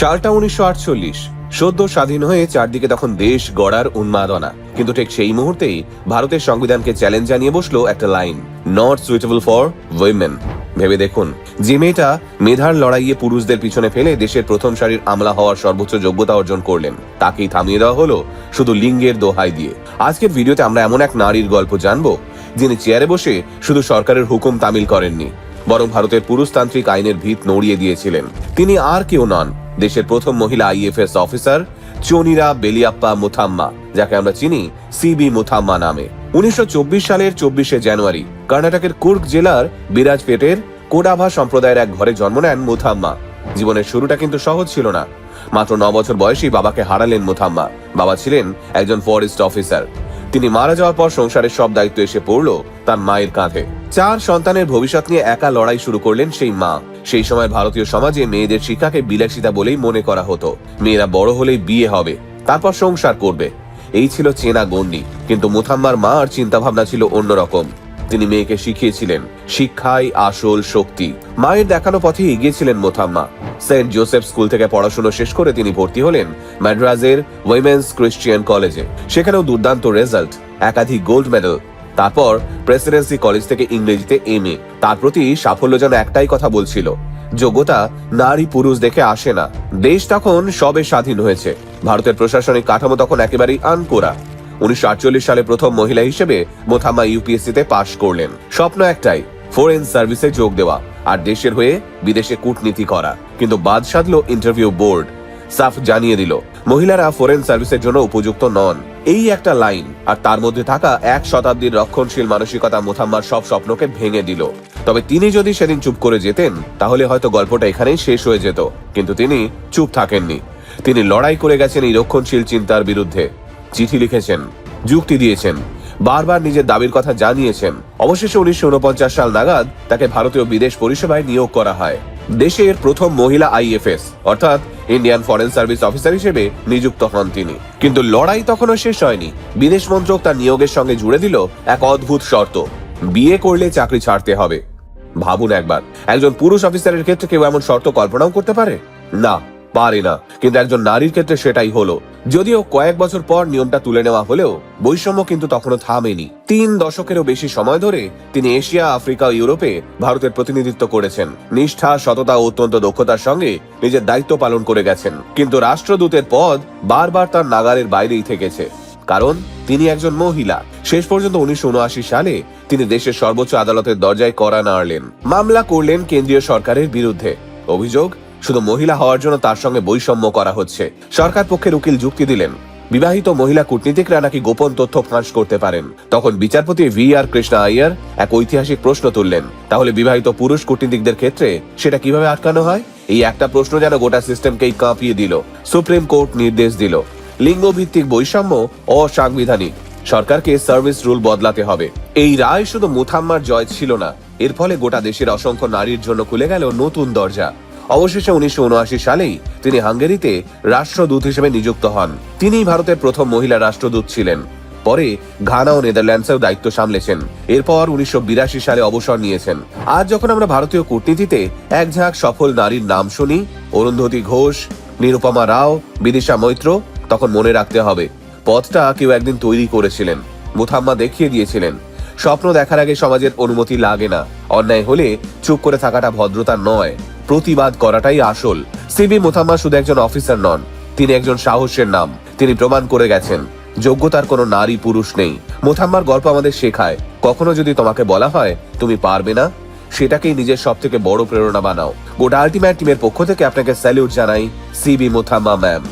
সালটা 1948। সদ্য স্বাধীন হয়ে চারদিকে তখন দেশ গড়ার উন্মাদনা, কিন্তু ঠিক সেই মুহূর্তেই ভারতের সংবিধানকে চ্যালেঞ্জ জানিয়ে বসলো একটা line, not suitable for women. ভেবে দেখুন, যে মেয়েটা মেধার লড়াইয়ে পুরুষদের পিছনে ফেলে দেশের প্রথম সারির আমলা হওয়ার সর্বোচ্চ যোগ্যতা অর্জন করলেন, তাকেই থামিয়ে দেওয়া হলো শুধু লিঙ্গের দোহাই দিয়ে। আজকের ভিডিওতে আমরা এমন এক নারীর গল্প জানবো, যিনি চেয়ারে বসে শুধু সরকারের হুকুম তামিল করেননি, বরং ভারতের পুরুষতান্ত্রিক আইনের ভিত নড়িয়ে দিয়েছিলেন। তিনি আর কেউ নন, দেশের প্রথম মহিলা আইএফএস অফিসার চোনিরা বেলিয়াপ্পা মুথাম্মা, যাকে আমরা চিনি সিবি মুথাম্মা নামে। 1924 সালের 24শে জানুয়ারি কর্ণাটকের কুর্গ জেলার বিরাজপেটের কোডাভা সম্প্রদায়ের এক ঘরে জন্ম নেন মুথাম্মা। জীবনের শুরুটা কিন্তু সহজ ছিল না। মাত্র 9 বছর বয়সেই বাবাকে হারালেন মুথাম্মা। বাবা ছিলেন একজন ফরেস্ট অফিসার। তিনি মারা যাওয়ার পর সংসারের সব দায়িত্ব এসে পড়ল তার মায়ের কাঁধে। 4 সন্তানের ভবিষ্যৎ নিয়ে একা লড়াই শুরু করলেন সেই মা। সেই সময় ভারতীয় সমাজে মেয়েদের শিক্ষাকে বিলাসিতা বলেই মনে করা হতো। মেয়েরা বড় হলেই বিয়ে হবে, তারপর সংসার করবে, এই ছিল চেনা গণ্ডি। কিন্তু মুথাম্মার মার চিন্তা ভাবনা ছিল অন্যরকম। তিনি মেয়েকে শিখিয়েছিলেন শিক্ষাই আসল শক্তি। মায়ের দেখানো পথে এগিয়েছিলেন মুথাম্মা। সেন্ট জোসেফ স্কুল থেকে পড়াশোনা শেষ করে তিনি ভর্তি হলেন মাদ্রাজের উইমেন্স ক্রিশ্চিয়ান কলেজে। সেখানেও দুর্দান্ত রেজাল্ট, একাধিক গোল্ড মেডেল। তারপর প্রেসিডেন্সি কলেজ থেকে ইংরেজিতে এমএ। তার প্রতি সাফল্য যেন একটাই কথা বলছিল, যোগ্যতা নারী পুরুষ দেখে আসে না। দেশ তখন সবে স্বাধীন হয়েছে, ভারতের প্রশাসনিক কাঠামো তখন একেবারেই আনকোরা। 1948 সালে প্রথম মহিলা হিসেবে মুথাম্মা ইউপিএসসিতে পাশ করলেন। স্বপ্ন একটাই, ফরেন সার্ভিসে যোগ দেওয়া আর দেশের হয়ে বিদেশে কূটনীতি করা। কিন্তু বাদ সাধলো ইন্টারভিউ বোর্ড। সাফ জানিয়ে দিল মহিলারা ফরেন সার্ভিসের জন্য উপযুক্ত নন। এই একটা লাইন আর তার মধ্যে থাকা 1 শতাব্দীর রক্ষণশীল মানসিকতা মুথাম্মার সব স্বপ্নকে ভেঙে দিল। তবে তিনি যদি সেদিন চুপ করে যেতেন, তাহলে হয়তো গল্পটা এখানেই শেষ হয়ে যেত। কিন্তু তিনি চুপ থাকেননি। তিনি লড়াই করে গেছেন এই রক্ষণশীল চিন্তার বিরুদ্ধে। চিঠি লিখেছেন, যুক্তি দিয়েছেন, বারবার নিজের দাবির কথা জানিয়েছেন। অবশেষে 1949 সাল নাগাদ তাকে ভারতীয় বিদেশ পরিষেবায় নিয়োগ করা হয়। দেশের প্রথম মহিলা আইএফএস অর্থাৎ ইন্ডিয়ান ফরেন সার্ভিস অফিসার হিসেবে নিযুক্ত হন তিনি। কিন্তু লড়াই তখনও শেষ হয়নি। বিদেশ মন্ত্রক তার নিয়োগের সঙ্গে জুড়ে দিল এক অদ্ভুত শর্ত, বিয়ে করলে চাকরি ছাড়তে হবে। ভাবুন একবার, একজন পুরুষ অফিসারের ক্ষেত্রে কেউ এমন শর্ত কল্পনাও করতে পারে? না, পারে না। কিন্তু একজন নারীর ক্ষেত্রে সেটাই হলো। যদিও কয়েক বছর পর নিয়মটা তুলে নেওয়া হলেও বৈষম্য কিন্তু তখনও থামেনি। 3 দশকেরও বেশি সময় ধরে তিনি এশিয়া, আফ্রিকা ও ইউরোপে ভারতের প্রতিনিধিত্ব করেছেন। নিষ্ঠা, সততা ও অত্যন্ত দক্ষতার সঙ্গে নিজের দায়িত্ব পালন করে গেছেন। কিন্তু রাষ্ট্রদূতের পদ বারবার তার নাগালের বাইরেই থেকেছে, কারণ তিনি একজন মহিলা। শেষ পর্যন্ত 1979 সালে তিনি দেশের সর্বোচ্চ আদালতের দরজায় কড়া নাড়লেন। মামলা করলেন কেন্দ্রীয় সরকারের বিরুদ্ধে। অভিযোগ, শুধু মহিলা হওয়ার জন্য তার সঙ্গে বৈষম্য করা হচ্ছে। সরকার পক্ষের উকিল যুক্তি দিলেন, বিবাহিত মহিলা কূটনীতিকরা নাকি গোপন তথ্য ফাঁস করতে পারেন। তখন বিচারপতি VR কৃষ্ণা আইয়ার এক ঐতিহাসিক প্রশ্ন তুললেন, তাহলে বিবাহিত পুরুষ কূটনীতিকদের ক্ষেত্রে সেটা কিভাবে আটকানো হয়? এই একটা প্রশ্ন যেন গোটা সিস্টেমকেই কাঁপিয়ে দিল। সুপ্রিম কোর্ট নির্দেশ দিল, লিঙ্গভিত্তিক বৈষম্য অসাংবিধানিক, সরকারকে সার্ভিস রুল বদলাতে হবে। এই রায় শুধু মুথাম্মার জয় ছিল না, এর ফলে গোটা দেশের অসংখ্য নারীর জন্য খুলে গেল নতুন দরজা। অবশেষে 1979 সালেই তিনি হাঙ্গেরিতে রাষ্ট্রদূত হিসেবে নিযুক্ত হন। তিনি ভারতের প্রথম মহিলা রাষ্ট্রদূত ছিলেন। পরে ঘানা ও নেদারল্যান্ডসেও দায়িত্ব সামলেছেন। এরপর 1982 সালে অবসর নিয়েছেন। আজ যখন আমরা ভারতীয় কূটনীতিতে এক ঝাঁক সফল নারীর নাম শুনি, অরুন্ধতী ঘোষ, নিরুপমা রাও, বিদিশা মৈত্র, তখন মনে রাখতে হবে পথটা কেউ একদিন তৈরি করেছিলেন। মুথাম্মা দেখিয়ে দিয়েছিলেন, স্বপ্ন দেখার আগে সমাজের অনুমতি লাগে না। অন্যায় হলে চুপ করে থাকাটা ভদ্রতা নয়, প্রতিবাদ করাটাই আসল। সিবি মুথাম্মা শুধু একজন অফিসার নন, তিনি একজন সাহসের নাম। তিনি প্রমাণ করে গেছেন যোগ্যতার কোনো নারী পুরুষ নেই। মুথাম্মার গল্প আমাদের শেখায়, কখনো যদি তোমাকে বলা হয় তুমি পারবে না, সেটাকেই নিজের সব থেকে বড় প্রেরণা বানাও। গোটা আলটিমেট টিমের পক্ষ থেকে আপনাকে স্যালিউট জানাই, সিবি মুথাম্মা ম্যাম।